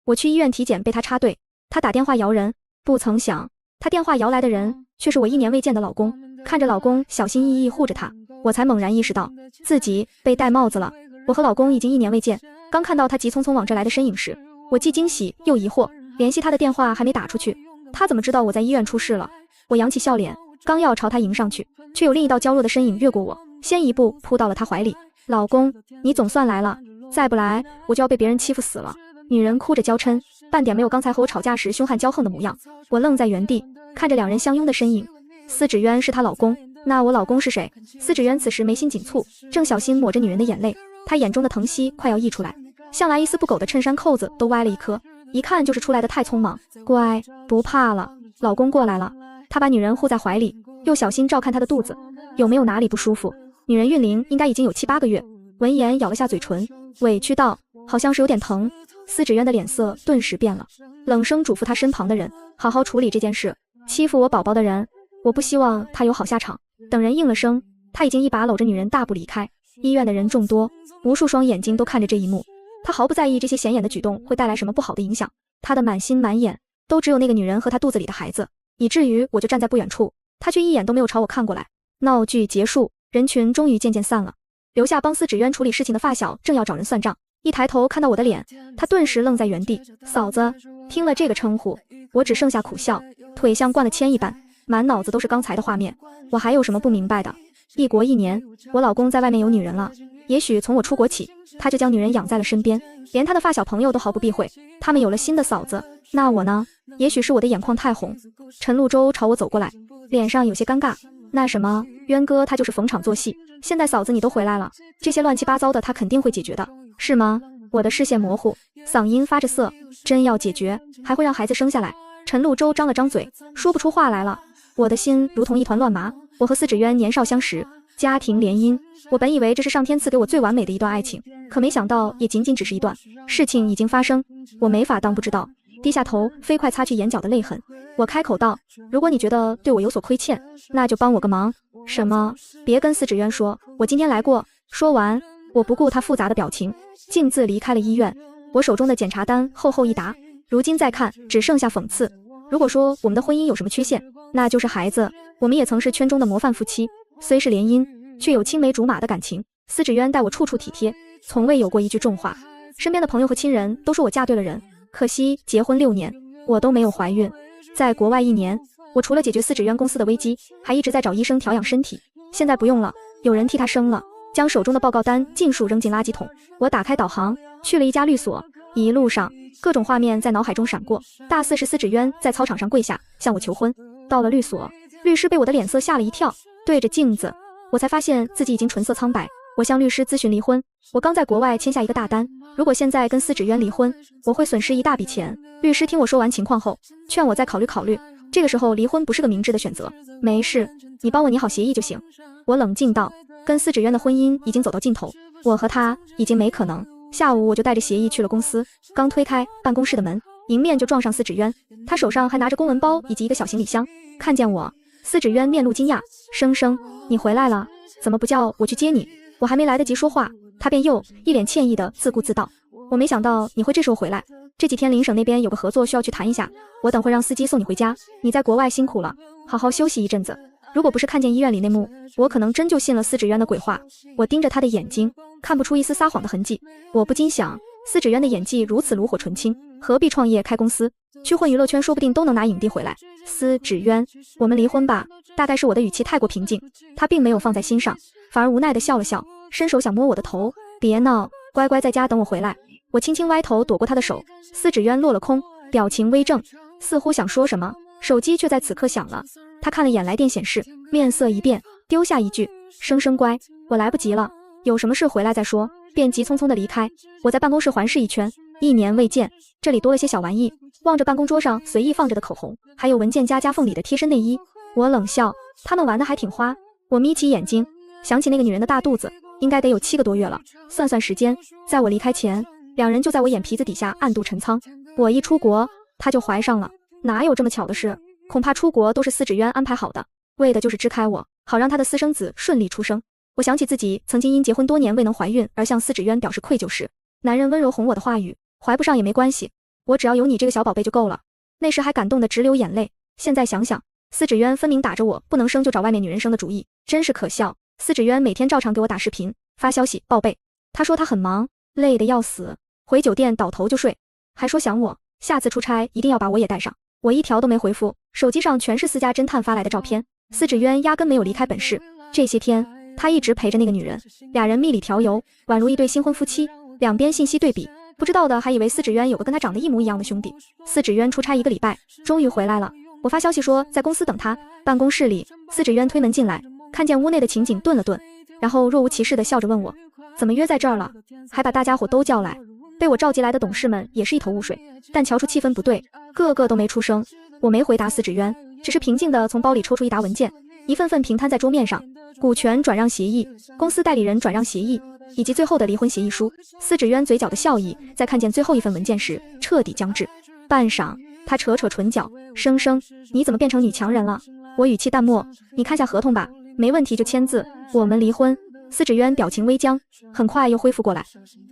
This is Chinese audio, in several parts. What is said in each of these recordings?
我去医院体检被他插队，他打电话摇人，不曾想他电话摇来的人却是我1年未见的老公。看着老公小心翼翼护着他，我才猛然意识到自己被戴帽子了。我和老公已经1年未见，刚看到他急匆匆往这来的身影时，我既惊喜又疑惑，联系他的电话还没打出去，他怎么知道我在医院出事了？我扬起笑脸，刚要朝他迎上去，却有另一道娇弱的身影越过我，先一步扑到了他怀里。老公，你总算来了，再不来我就要被别人欺负死了。女人哭着娇嗔，半点没有刚才和我吵架时凶悍骄横的模样。我愣在原地，看着两人相拥的身影。司芷渊是她老公，那我老公是谁？司芷渊此时眉心紧蹙，正小心抹着女人的眼泪，她眼中的疼惜快要溢出来。向来一丝不苟的衬衫扣子都歪了一颗，一看就是出来的太匆忙。乖，不怕了，老公过来了。他把女人护在怀里，又小心照看她的肚子，有没有哪里不舒服？女人孕龄应该已经有7、8个月。闻言咬了下嘴唇，委屈道：好像是有点疼。司芷渊的脸色顿时变了，冷声嘱咐他身旁的人好好处理这件事，欺负我宝宝的人，我不希望他有好下场。等人应了声，他已经一把搂着女人大步离开。医院的人众多，无数双眼睛都看着这一幕。他毫不在意这些显眼的举动会带来什么不好的影响，他的满心满眼都只有那个女人和他肚子里的孩子，以至于我就站在不远处，他却一眼都没有朝我看过来。闹剧结束，人群终于渐渐散了，留下帮司芷渊处理事情的发小正要找人算账，一抬头看到我的脸，他顿时愣在原地。嫂子，听了这个称呼，我只剩下苦笑，腿像灌了铅一般，满脑子都是刚才的画面。我还有什么不明白的？异国1年，我老公在外面有女人了，也许从我出国起，他就将女人养在了身边，连他的发小朋友都毫不避讳，他们有了新的嫂子。那我呢？也许是我的眼眶太红。陈露舟朝我走过来，脸上有些尴尬。那什么，渊哥他就是逢场作戏，现在嫂子你都回来了，这些乱七八糟的他肯定会解决的，是吗？我的视线模糊，嗓音发着涩，真要解决，还会让孩子生下来？陈露舟张了张嘴，说不出话来了。我的心如同一团乱麻。我和司芷渊年少相识，家庭联姻，我本以为这是上天赐给我最完美的一段爱情，可没想到也仅仅只是一段。事情已经发生，我没法当不知道。低下头，飞快擦去眼角的泪痕。我开口道：如果你觉得对我有所亏欠，那就帮我个忙。什么？别跟司芷渊说，我今天来过。说完，我不顾他复杂的表情，径自离开了医院。我手中的检查单厚厚一沓，如今再看，只剩下讽刺。如果说我们的婚姻有什么缺陷，那就是孩子。我们也曾是圈中的模范夫妻，虽是联姻，却有青梅竹马的感情。司芷渊待我处处体贴，从未有过一句重话。身边的朋友和亲人都说我嫁对了人，可惜结婚6年，我都没有怀孕。在国外1年，我除了解决司芷渊公司的危机，还一直在找医生调养身体。现在不用了，有人替他生了。将手中的报告单尽数扔进垃圾桶，我打开导航，去了一家律所。一路上，各种画面在脑海中闪过，大似是司芷渊在操场上跪下向我求婚。到了律所，律师被我的脸色吓了一跳，对着镜子，我才发现自己已经唇色苍白。我向律师咨询离婚，我刚在国外签下一个大单，如果现在跟司芷渊离婚，我会损失一大笔钱。律师听我说完情况后，劝我再考虑考虑，这个时候离婚不是个明智的选择。没事，你帮我拟好协议就行。我冷静道，跟司芷渊的婚姻已经走到尽头，我和他已经没可能。下午我就带着协议去了公司，刚推开办公室的门，迎面就撞上司芷渊，他手上还拿着公文包以及一个小行李箱。看见我，司芷渊面露惊讶，生生，你回来了，怎么不叫我去接你？我还没来得及说话，他便又一脸歉意的自顾自道，我没想到你会这时候回来，这几天邻省那边有个合作需要去谈一下，我等会让司机送你回家，你在国外辛苦了，好好休息一阵子。如果不是看见医院里那幕，我可能真就信了司芷渊的鬼话。我盯着他的眼睛，看不出一丝撒谎的痕迹，我不禁想，司芷渊的演技如此炉火纯青，何必创业开公司？去混娱乐圈说不定都能拿影帝回来。司芷渊，我们离婚吧。大概是我的语气太过平静，他并没有放在心上，反而无奈地笑了笑，伸手想摸我的头。别闹，乖乖在家等我回来。我轻轻歪头躲过他的手，司芷渊落了空，表情微正，似乎想说什么，手机却在此刻响了。他看了眼来电显示，面色一变，丢下一句生生乖，我来不及了，有什么事回来再说，便急匆匆地离开。我在办公室环视一圈，1年未见，这里多了些小玩意，望着办公桌上随意放着的口红，还有文件夹夹缝里的贴身内衣，我冷笑，他们玩的还挺花。我眯起眼睛，想起那个女人的大肚子，应该得有7个多月了，算算时间，在我离开前，2人就在我眼皮子底下暗度陈仓。我一出国，她就怀上了，哪有这么巧的事？恐怕出国都是司芷渊安排好的，为的就是支开我，好让他的私生子顺利出生。我想起自己曾经因结婚多年未能怀孕而向司芷渊表示愧疚时，男人温柔哄我的话语，怀不上也没关系，我只要有你这个小宝贝就够了。那时还感动得直流眼泪，现在想想，司芷渊分明打着我不能生就找外面女人生的主意，真是可笑。司芷渊每天照常给我打视频发消息报备，他说他很忙，累得要死，回酒店倒头就睡，还说想我，下次出差一定要把我也带上。我一条都没回复，手机上全是私家侦探发来的照片。司芷渊压根没有离开本市，这些天他一直陪着那个女人，俩人蜜里调油，宛如一对新婚夫妻。两边信息对比，不知道的还以为司芷渊有个跟他长得一模一样的兄弟。司芷渊出差1个礼拜，终于回来了。我发消息说在公司等他，办公室里，司芷渊推门进来，看见屋内的情景顿了顿，然后若无其事地笑着问我怎么约在这儿了，还把大家伙都叫来。被我召集来的董事们也是一头雾水，但瞧出气氛不对，个个都没出声。我没回答司芷渊，只是平静地从包里抽出一沓文件，一份份平摊在桌面上，股权转让协议、公司代理人转让协议以及最后的离婚协议书。司芷渊嘴角的笑意在看见最后一份文件时彻底僵滞，半晌他扯扯唇角，生生你怎么变成女强人了？我语气淡漠，你看下合同吧，没问题就签字，我们离婚。司芷渊表情微僵，很快又恢复过来，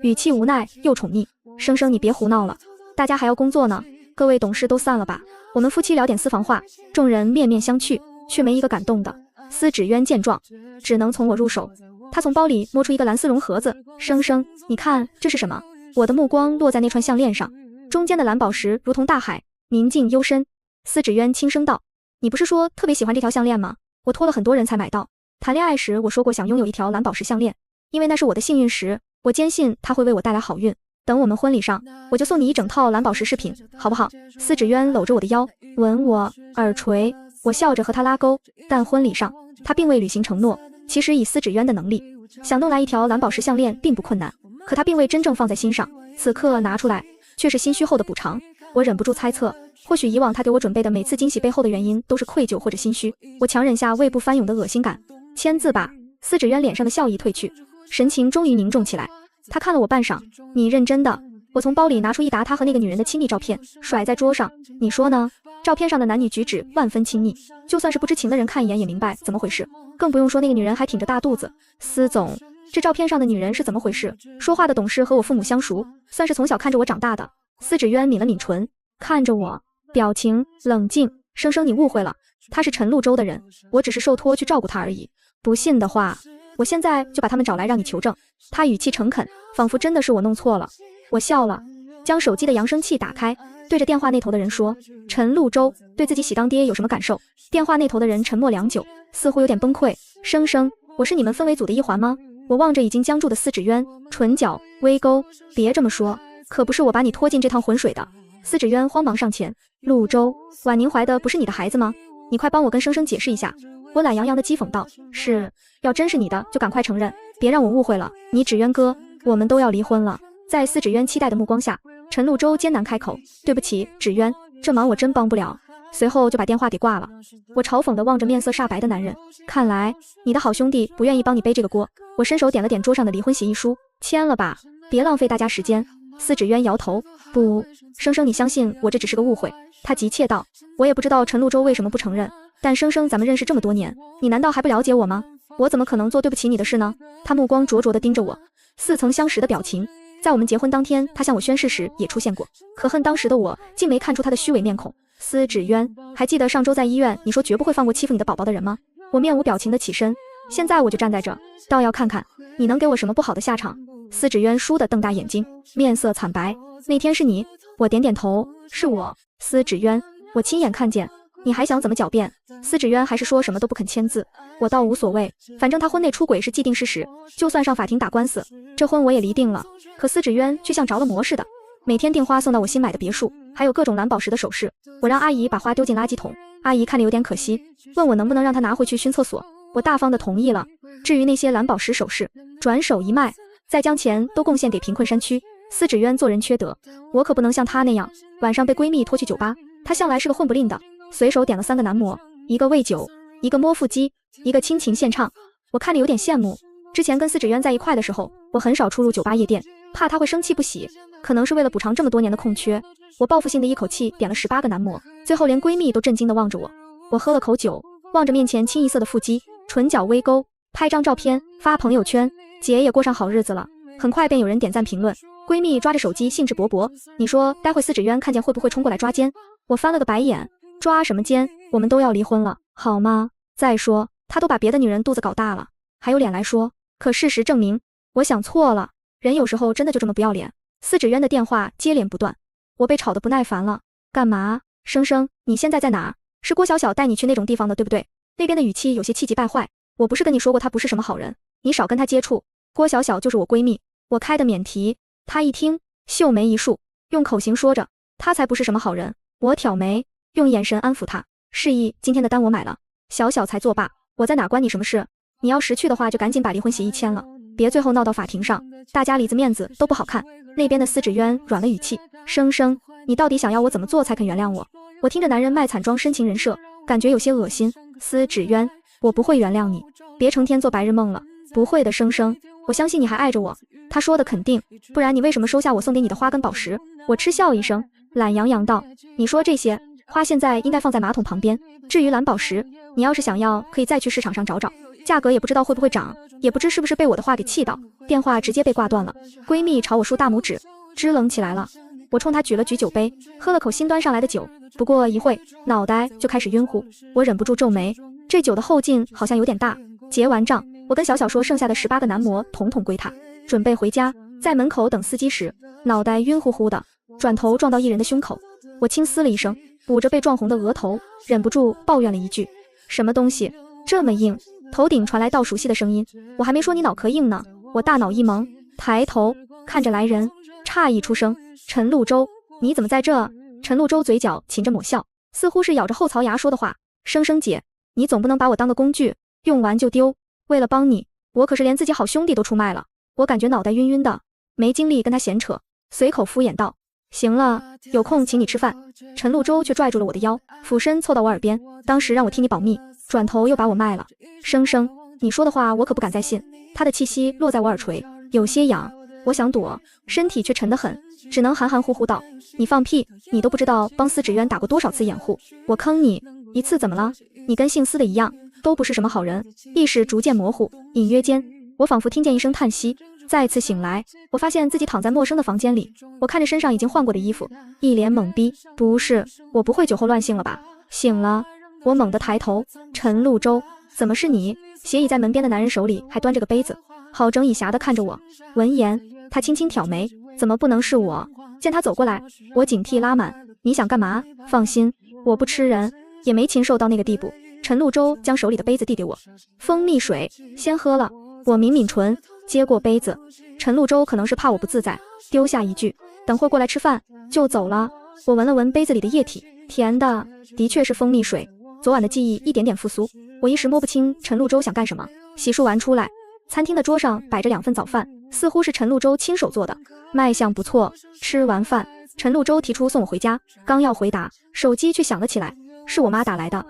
语气无奈又宠溺，生生你别胡闹了，大家还要工作呢，各位董事都散了吧，我们夫妻聊点私房话。众人面面相觑，却没一个感动的。司芷渊见状，只能从我入手。他从包里摸出一个蓝丝绒盒子，生生你看这是什么？我的目光落在那串项链上，中间的蓝宝石如同大海，宁静幽深。司芷渊轻声道，你不是说特别喜欢这条项链吗？我托了很多人才买到，谈恋爱时我说过想拥有一条蓝宝石项链，因为那是我的幸运石，我坚信它会为我带来好运。等我们婚礼上，我就送你一整套蓝宝石饰品，好不好？司芷渊搂着我的腰，吻我耳垂，我笑着和他拉钩，但婚礼上他并未履行承诺。其实以司芷渊的能力，想弄来一条蓝宝石项链并不困难，可他并未真正放在心上，此刻拿出来却是心虚后的补偿。我忍不住猜测，或许以往他给我准备的每次惊喜背后的原因都是愧疚或者心虚。我强忍下胃部翻涌的恶心感，签字吧。司芷渊脸上的笑意褪去，神情终于凝重起来。他看了我半晌，你认真的？我从包里拿出一沓他和那个女人的亲密照片，甩在桌上，你说呢？照片上的男女举止万分亲密，就算是不知情的人看一眼也明白怎么回事，更不用说那个女人还挺着大肚子。司总，这照片上的女人是怎么回事？说话的董事和我父母相熟，算是从小看着我长大的。司芷渊抿了抿唇，看着我，表情冷静。生生你误会了，他是陈陆州的人，我只是受托去照顾他而已。不信的话，我现在就把他们找来让你求证。他语气诚恳，仿佛真的是我弄错了。我笑了，将手机的扬声器打开，对着电话那头的人说，陈陆州对自己喜当爹有什么感受？电话那头的人沉默良久，似乎有点崩溃。生生，我是你们氛围组的一环吗？我望着已经僵住的司芷渊，唇角微勾，别这么说，可不是我把你拖进这趟浑水的。司芷渊慌忙上前，陆州，婉宁怀的不是你的孩子吗？你快帮我跟生生解释一下。我懒洋洋的讥讽道，是，要真是你的就赶快承认，别让我误会了，你芷渊哥，我们都要离婚了。在司芷渊期待的目光下，陈陆州艰难开口，对不起芷渊，这忙我真帮不了。随后就把电话给挂了。我嘲讽地望着面色煞白的男人，看来你的好兄弟不愿意帮你背这个锅。我伸手点了点桌上的离婚协议书，签了吧，别浪费大家时间。司芷渊摇头，不，生生你相信我这只是个误会。他急切道，我也不知道陈陆州为什么不承认，但生生咱们认识这么多年，你难道还不了解我吗？我怎么可能做对不起你的事呢？他目光灼灼地盯着我，似曾相识的表情在我们结婚当天他向我宣誓时也出现过，可恨当时的我竟没看出他的虚伪面孔。司芷渊，还记得上周在医院你说绝不会放过欺负你的宝宝的人吗？我面无表情地起身，现在我就站在这，倒要看看你能给我什么不好的下场。司芷渊倏地瞪大眼睛，面色惨白，那天是你？我点点头，是我。司芷渊，我亲眼看见，你还想怎么狡辩？司芷渊还是说什么都不肯签字，我倒无所谓，反正他婚内出轨是既定事实，就算上法庭打官司，这婚我也离定了。可司芷渊却像着了魔似的，每天订花送到我新买的别墅，还有各种蓝宝石的首饰。我让阿姨把花丢进垃圾桶，阿姨看着有点可惜，问我能不能让她拿回去熏厕所，我大方的同意了。至于那些蓝宝石首饰，转手一卖，再将钱都贡献给贫困山区。司芷渊做人缺德，我可不能像他那样，晚上被闺蜜拖去酒吧。他向来是个混不吝的，随手点了3个男模，一个喂酒，一个摸腹肌，一个亲情献唱。我看着有点羡慕。之前跟司芷渊在一块的时候，我很少出入酒吧夜店，怕他会生气不喜。可能是为了补偿这么多年的空缺，我报复性的一口气点了18个男模，最后连闺蜜都震惊地望着我。我喝了口酒，望着面前清一色的腹肌，唇角微勾，拍张照片发朋友圈，姐也过上好日子了。很快便有人点赞评论。闺蜜抓着手机兴致勃勃，你说待会司芷渊看见会不会冲过来抓奸？我翻了个白眼，抓什么奸？我们都要离婚了，好吗？再说他都把别的女人肚子搞大了，还有脸来说？可事实证明，我想错了，人有时候真的就这么不要脸。司芷渊的电话接连不断，我被吵得不耐烦了。干嘛？生生，你现在在哪？是郭小小带你去那种地方的，对不对？那边的语气有些气急败坏。我不是跟你说过他不是什么好人，你少跟他接触。郭小小就是我闺蜜，我开的免提。他一听，秀眉一竖，用口型说着，他才不是什么好人。我挑眉，用眼神安抚他，示意今天的单我买了，小小才作罢。我在哪关你什么事？你要识趣的话就赶紧把离婚协议签了，别最后闹到法庭上，大家里子面子都不好看。那边的司芷渊软了语气，生生，你到底想要我怎么做才肯原谅我？我听着男人卖惨装深情人设，感觉有些恶心。司芷渊，我不会原谅你，别成天做白日梦了。不会的，生生，我相信你还爱着我。他说的肯定，不然你为什么收下我送给你的花跟宝石？我嗤笑一声，懒洋洋道，你说这些花现在应该放在马桶旁边，至于蓝宝石，你要是想要可以再去市场上找找，价格也不知道会不会涨，也不知是不是被我的话给气到，电话直接被挂断了。闺蜜朝我竖大拇指，支棱起来了。我冲她举了举酒杯，喝了口新端上来的酒，不过一会脑袋就开始晕乎，我忍不住皱眉，这酒的后劲好像有点大。结完账，我跟小小说剩下的18个男模统统归他，准备回家。在门口等司机时，脑袋晕乎乎的，转头撞到一人的胸口，我轻嘶了一声，捂着被撞红的额头，忍不住抱怨了一句，什么东西这么硬？头顶传来道熟悉的声音，我还没说你脑壳硬呢。我大脑一懵，抬头看着来人，诧异出声，陈露舟，你怎么在这？陈露舟嘴角噙着抹笑，似乎是咬着后槽牙说的话，生生姐，你总不能把我当个工具，用完就丢。为了帮你，我可是连自己好兄弟都出卖了。我感觉脑袋晕晕的，没精力跟他闲扯，随口敷衍道，行了，有空请你吃饭。陈露舟却拽住了我的腰，俯身凑到我耳边，当时让我替你保密，转头又把我卖了。生生，你说的话我可不敢再信。他的气息落在我耳垂，有些痒，我想躲，身体却沉得很，只能含含糊糊道，你放屁，你都不知道帮司芷渊打过多少次掩护，我坑你一次怎么了？你跟姓司的一样，都不是什么好人。意识逐渐模糊，隐约间我仿佛听见一声叹息，再次醒来，我发现自己躺在陌生的房间里，我看着身上已经换过的衣服，一脸懵逼，不是，我不会酒后乱性了吧？醒了，我猛地抬头，陈露舟，怎么是你？斜倚在门边的男人手里还端着个杯子，好整以暇地看着我。闻言，他轻轻挑眉，怎么不能是我？见他走过来，我警惕拉满，你想干嘛？放心，我不吃人，也没禽兽到那个地步。陈露舟将手里的杯子递给我，蜂蜜水，先喝了。我抿抿唇，接过杯子。陈露舟可能是怕我不自在，丢下一句，等会过来吃饭，就走了。我闻了闻杯子里的液体，甜的，的确是蜂蜜水。昨晚的记忆一点点复苏，我一时摸不清陈露舟想干什么。洗漱完出来，餐厅的桌上摆着2份早饭，似乎是陈露舟亲手做的，卖相不错。吃完饭，陈露舟提出送我回家，刚要回答，手机却响了起来，是我妈打来的。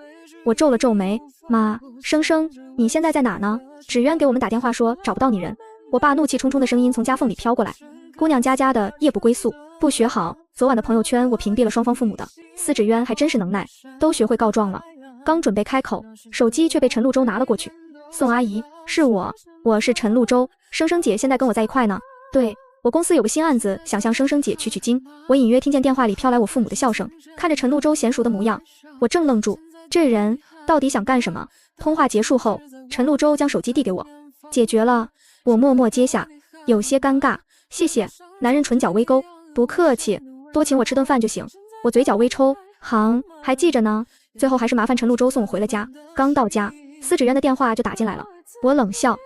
我皱了皱眉，妈，生生，你现在在哪呢？芷渊给我们打电话说找不到你人。我爸怒气冲冲的声音从夹缝里飘过来，姑娘家家的夜不归宿，不学好。昨晚的朋友圈我屏蔽了双方父母的，司芷渊还真是能耐，都学会告状了。刚准备开口，手机却被陈露舟拿了过去。宋阿姨，是我是陈露舟，生生姐现在跟我在一块呢。对，我公司有个新案子，想向生生姐取经。我隐约听见电话里飘来我父母的笑声，看着陈露舟娴熟的模样，我正愣住，这人到底想干什么？通话结束后，陈露舟将手机递给我，解决了。我默默接下，有些尴尬，谢谢。男人唇角微勾，不客气，多请我吃顿饭就行。我嘴角微抽，还记着呢。最后还是麻烦陈露舟送我回了家。刚到家，司芷渊的电话就打进来了。我冷笑，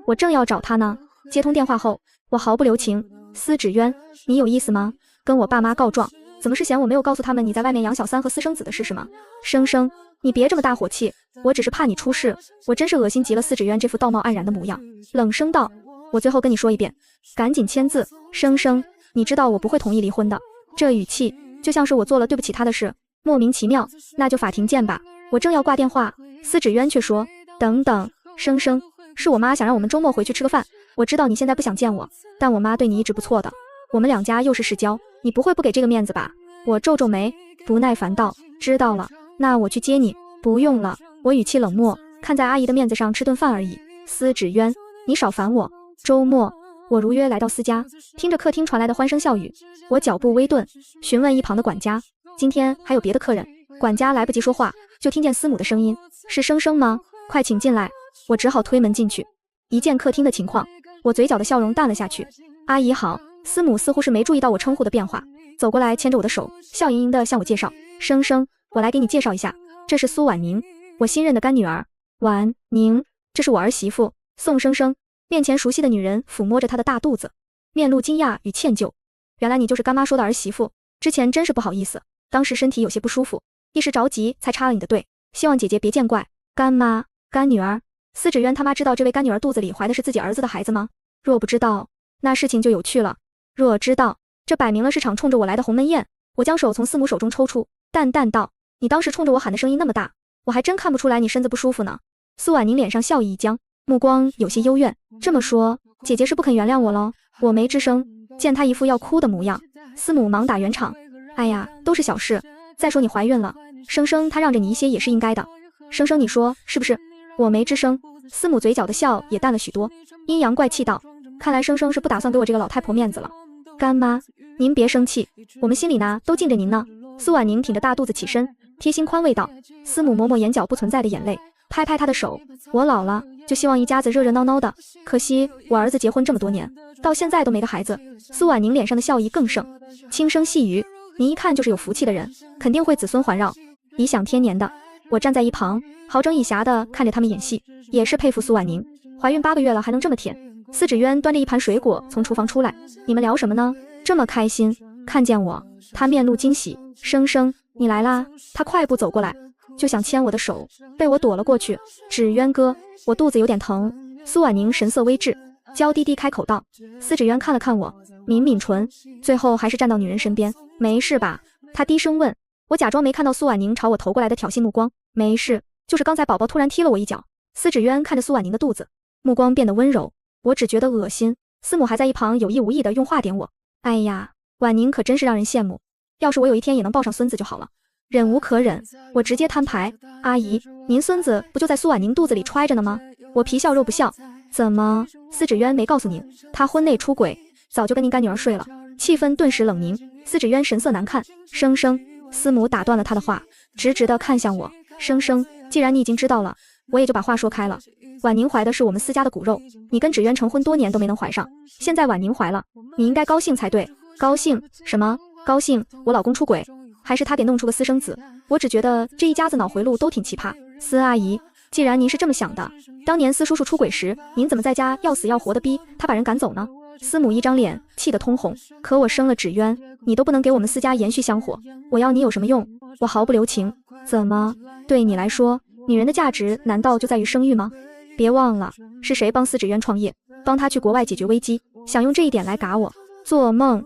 我正要找他呢。接通电话后，我毫不留情，司芷渊，你有意思吗？跟我爸妈告状，怎么是嫌我没有告诉他们你在外面养小三和私生子的事是吗？生生，你别这么大火气，我只是怕你出事。我真是恶心极了司芷渊这副道貌岸然的模样，冷声道，我最后跟你说一遍，赶紧签字。生生，你知道我不会同意离婚的。这语气就像是我做了对不起他的事，莫名其妙。那就法庭见吧。我正要挂电话，司芷渊却说，等等，生生，是我妈想让我们周末回去吃个饭。我知道你现在不想见我，但我妈对你一直不错的，我们2家又是世交，你不会不给这个面子吧？我皱皱眉，不耐烦道，知道了，那我去接你。不用了，我语气冷漠，看在阿姨的面子上吃顿饭而已。司芷渊，你少烦我。周末我如约来到司家，听着客厅传来的欢声笑语，我脚步微顿，询问一旁的管家，今天还有别的客人？管家来不及说话，就听见司母的声音，是生生吗？快请进来。我只好推门进去，一见客厅的情况，我嘴角的笑容淡了下去。阿姨好。司母似乎是没注意到我称呼的变化，走过来牵着我的手，笑盈盈地向我介绍，生生，我来给你介绍一下，这是苏婉宁，我新任的干女儿。婉宁，这是我儿媳妇宋生生。面前熟悉的女人抚摸着她的大肚子，面露惊讶与歉疚。原来你就是干妈说的儿媳妇，之前真是不好意思，当时身体有些不舒服，一时着急才插了你的队，希望姐姐别见怪。干妈，干女儿，司芷渊他妈知道这位干女儿肚子里怀的是自己儿子的孩子吗？若不知道，那事情就有趣了。若知道，这摆明了是场冲着我来的鸿门宴。我将手从司母手中抽出，淡淡道，你当时冲着我喊的声音那么大，我还真看不出来你身子不舒服呢。苏婉宁脸上笑意一僵，目光有些幽怨，这么说，姐姐是不肯原谅我喽？我没吱声，见她一副要哭的模样，司母忙打圆场，哎呀，都是小事，再说你怀孕了，生生她让着你一些也是应该的。生生你说是不是？我没吱声，司母嘴角的笑也淡了许多，阴阳怪气道，看来生生是不打算给我这个老太婆面子了。干妈，您别生气，我们心里呢都敬着您呢。苏婉宁挺着大肚子起身，贴心宽慰道。司母抹抹眼角不存在的眼泪，拍拍她的手，我老了就希望一家子热热闹闹的，可惜我儿子结婚这么多年，到现在都没个孩子。苏婉宁脸上的笑意更盛，轻声细语，您一看就是有福气的人，肯定会子孙环绕，颐享天年的。我站在一旁，好整以暇的看着他们演戏，也是佩服苏婉宁，怀孕8个月了还能这么甜。司芷渊端着一盘水果从厨房出来，你们聊什么呢？这么开心，看见我，他面露惊喜。生生，你来啦！他快步走过来，就想牵我的手，被我躲了过去。芷渊哥，我肚子有点疼。苏婉宁神色微滞，娇滴滴开口道。司芷渊看了看我，抿抿唇，最后还是站到女人身边。没事吧？他低声问。我假装没看到苏婉宁朝我投过来的挑衅目光。没事，就是刚才宝宝突然踢了我一脚。司芷渊看着苏婉宁的肚子，目光变得温柔。我只觉得恶心，司母还在一旁有意无意的用话点我。哎呀，婉宁可真是让人羡慕，要是我有一天也能抱上孙子就好了。忍无可忍，我直接摊牌，阿姨，您孙子不就在苏婉宁肚子里揣着呢吗？我皮笑肉不笑，怎么，司芷渊没告诉您，他婚内出轨，早就跟您干女儿睡了？气氛顿时冷凝，司芷渊神色难看。生生，司母打断了他的话，直直的看向我。生生，既然你已经知道了，我也就把话说开了。婉宁怀的是我们司家的骨肉，你跟芷渊成婚多年都没能怀上，现在婉宁怀了，你应该高兴才对。高兴什么？高兴我老公出轨，还是他给弄出个私生子？我只觉得这一家子脑回路都挺奇葩。司阿姨，既然您是这么想的，当年司叔叔出轨时，您怎么在家要死要活的逼他把人赶走呢？司母一张脸气得通红，可我生了芷渊，你都不能给我们司家延续香火，我要你有什么用？我毫不留情。怎么，对你来说，女人的价值难道就在于生育吗？别忘了，是谁帮司芷渊创业，帮他去国外解决危机，想用这一点来嘎我？做梦！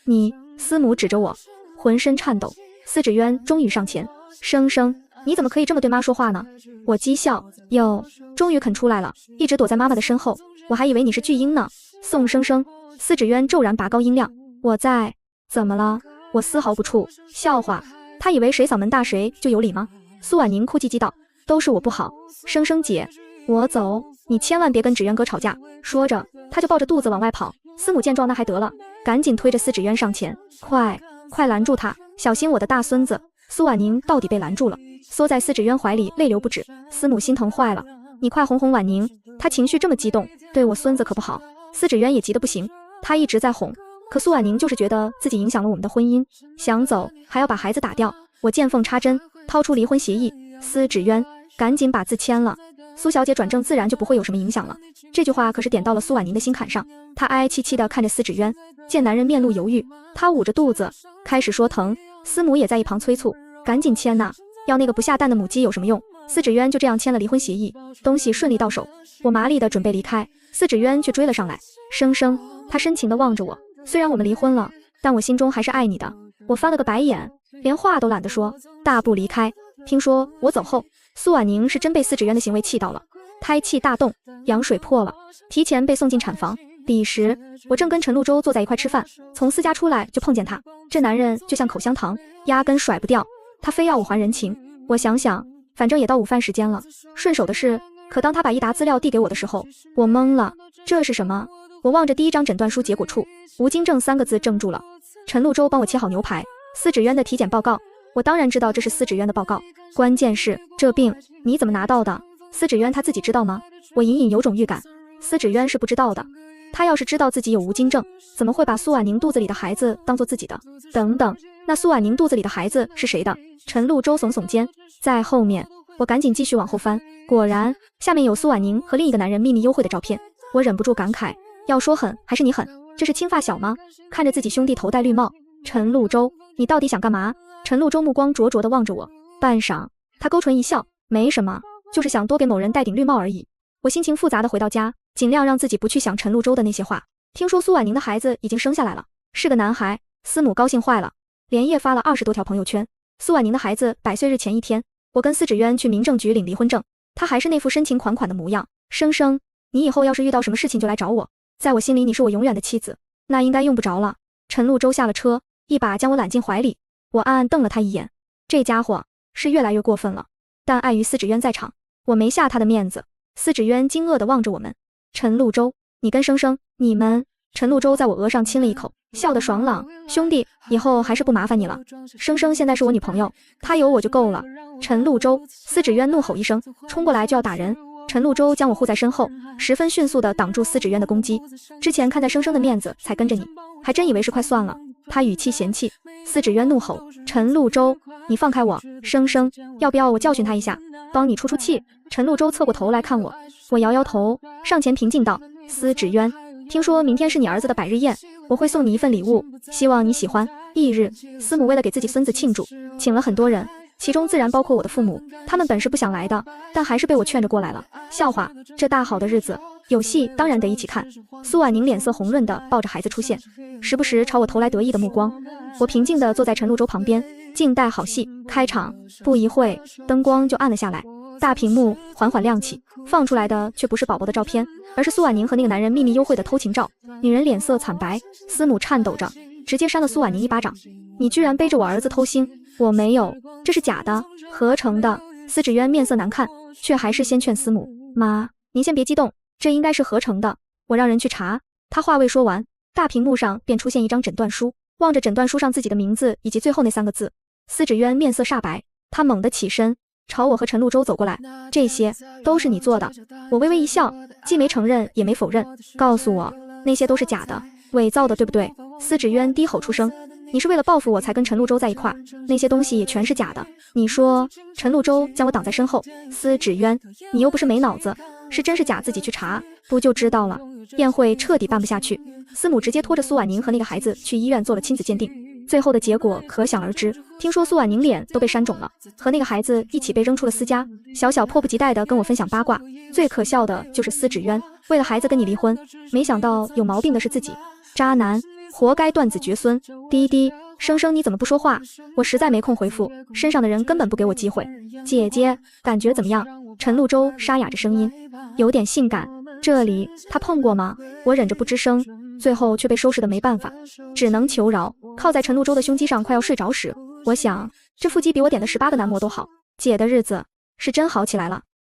你，司母指着我，浑身颤抖。司芷渊终于上前，生生，你怎么可以这么对妈说话呢？我讥笑，哟，终于肯出来了，一直躲在妈妈的身后，我还以为你是巨婴呢。宋生生，司芷渊骤然拔高音量，我在，怎么了？我丝毫不怵，笑话，他以为谁嗓门大谁就有理吗？苏婉宁哭唧唧道，都是我不好，生生姐。我走，你千万别跟芷渊哥吵架。说着，他就抱着肚子往外跑。司母见状，那还得了，赶紧推着司芷渊上前，快拦住他，小心我的大孙子。苏婉宁到底被拦住了，缩在司芷渊怀里，泪流不止。司母心疼坏了，你快哄哄婉宁，她情绪这么激动，对我孙子可不好。司芷渊也急得不行，他一直在哄，可苏婉宁就是觉得自己影响了我们的婚姻，想走还要把孩子打掉。我见缝插针，掏出离婚协议。司芷渊，赶紧把字签了。苏小姐转正自然就不会有什么影响了。这句话可是点到了苏婉宁的心坎上，她哀哀戚戚地看着司芷渊，见男人面露犹豫，她捂着肚子开始说疼。司母也在一旁催促，赶紧签呐，要那个不下蛋的母鸡有什么用？司芷渊就这样签了离婚协议，东西顺利到手。我麻利地准备离开，司芷渊却追了上来。生生，他深情地望着我，虽然我们离婚了，但我心中还是爱你的。我翻了个白眼，连话都懒得说，大步离开。听说我走后，苏婉宁是真被司芷渊的行为气到了，胎气大动，羊水破了，提前被送进产房。彼时我正跟陈露舟坐在一块吃饭，从司家出来就碰见他，这男人就像口香糖，压根甩不掉，他非要我还人情。我想想，反正也到午饭时间了，顺手的事可当他把一沓资料递给我的时候，我懵了，这是什么？我望着第一张诊断书结果处，无精症3个字怔住了。陈陆洲帮我切好牛排，司芷渊的体检报告，我当然知道这是司芷渊的报告，关键是这病你怎么拿到的？司芷渊他自己知道吗？我隐隐有种预感，司芷渊是不知道的。他要是知道自己有无精症，怎么会把苏婉宁肚子里的孩子当做自己的？等等，那苏婉宁肚子里的孩子是谁的？陈陆洲耸耸肩，在后面。我赶紧继续往后翻，果然下面有苏婉宁和另一个男人秘密幽会的照片。我忍不住感慨，要说狠还是你狠，这是亲发小吗？看着自己兄弟头戴绿帽，陈陆洲，你到底想干嘛？陈陆洲目光灼灼地望着我，半晌，他勾唇一笑，没什么，就是想多给某人戴顶绿帽而已。我心情复杂地回到家，尽量让自己不去想陈陆洲的那些话。听说苏婉宁的孩子已经生下来了，是个男孩，司母高兴坏了，连夜发了20多条朋友圈。苏婉宁的孩子100岁日前一天，我跟司芷渊去民政局领离婚证，他还是那副深情款款的模样。生生，你以后要是遇到什么事情就来找我，在我心里你是我永远的妻子。那应该用不着了。陈陆洲下了车，一把将我揽进怀里，我暗暗瞪了他一眼，这家伙是越来越过分了。但碍于司芷渊在场，我没下他的面子。司芷渊惊愕地望着我们，陈陆洲，你跟生生，你们……陈陆洲在我额上亲了一口，笑得爽朗，兄弟，以后还是不麻烦你了。生生现在是我女朋友，她有我就够了。陈陆洲，司芷渊怒吼一声，冲过来就要打人。陈陆洲将我护在身后，十分迅速地挡住司芷渊的攻击。之前看在生生的面子才跟着你，还真以为是快算了。他语气嫌弃。司芷渊怒吼，陈陆洲，你放开我，生生，要不要我教训他一下，帮你出出气？陈陆洲侧过头来看我，我摇摇头，上前平静道，司芷渊，听说明天是你儿子的百日宴，我会送你一份礼物，希望你喜欢。翌日，司母为了给自己孙子庆祝，请了很多人，其中自然包括我的父母，他们本是不想来的，但还是被我劝着过来了。笑话，这大好的日子，有戏当然得一起看。苏婉宁脸色红润地抱着孩子出现，时不时朝我投来得意的目光。我平静地坐在陈陆洲旁边，静待好戏开场。不一会，灯光就暗了下来，大屏幕缓缓亮起，放出来的却不是宝宝的照片，而是苏婉宁和那个男人秘密幽会的偷情照。女人脸色惨白，司母颤抖着，直接扇了苏婉宁一巴掌。你居然背着我儿子偷腥！我没有，这是假的，合成的。司芷渊面色难看，却还是先劝司母，妈，您先别激动，这应该是合成的，我让人去查。他话未说完，大屏幕上便出现一张诊断书，望着诊断书上自己的名字以及最后那3个字，司芷渊面色煞白，他猛地起身，朝我和陈陆洲走过来，这些都是你做的。我微微一笑，既没承认也没否认，告诉我，那些都是假的，伪造的，对不对？司芷渊低吼出声，你是为了报复我才跟陈陆洲在一块儿，那些东西也全是假的。你说，陈陆洲将我挡在身后，司芷渊，你又不是没脑子，是真是假自己去查，不就知道了。宴会彻底办不下去，司母直接拖着苏婉宁和那个孩子去医院做了亲子鉴定，最后的结果可想而知。听说苏婉宁脸都被扇肿了，和那个孩子一起被扔出了私家。小小迫不及待地跟我分享八卦，最可笑的就是司芷渊为了孩子跟你离婚，没想到有毛病的是自己，渣男，活该断子绝孙。滴滴，生生你怎么不说话？我实在没空回复，身上的人根本不给我机会。姐姐，感觉怎么样？陈陆洲沙哑着声音，有点性感。这里他碰过吗？我忍着不吱声，最后却被收拾的没办法，只能求饶。靠在陈陆洲的胸肌上快要睡着时，我想这腹肌比我点的18个男模都好，姐的日子是真好起来了。